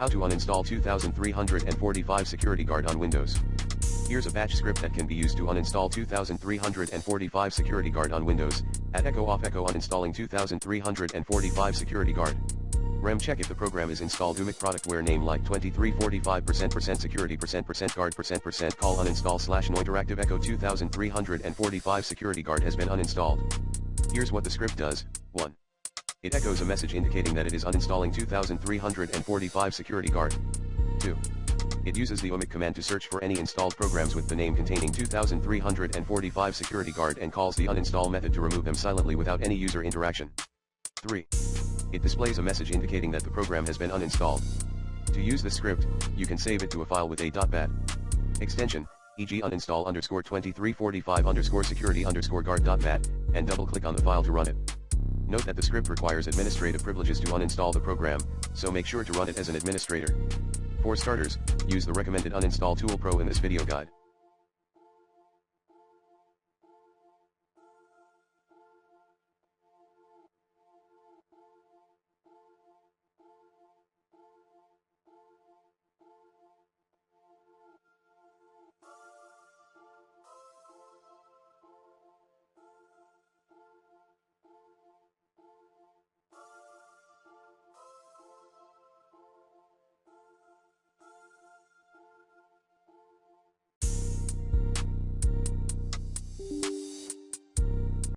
How to uninstall 2345 Security Guard on Windows. Here's a batch script that can be used to uninstall 2345 Security Guard on Windows. At echo off echo uninstalling 2345 Security Guard. REM check if the program is installed. wmic product where name like 2345% security %guard call uninstall / nointeractive echo 2345 Security Guard has been uninstalled. Here's what the script does. 1. It echoes a message indicating that it is uninstalling 2345 Security Guard. 2. It uses the wmic command to search for any installed programs with the name containing 2345 Security Guard and calls the uninstall method to remove them silently without any user interaction. 3. It displays a message indicating that the program has been uninstalled. To use the script, you can save it to a file with a .bat extension, e.g. uninstall_2345_security_guard.bat, and double-click on the file to run it. Note that the script requires administrative privileges to uninstall the program, so make sure to run it as an administrator. For starters, use the recommended Uninstall Tool Pro in this video guide.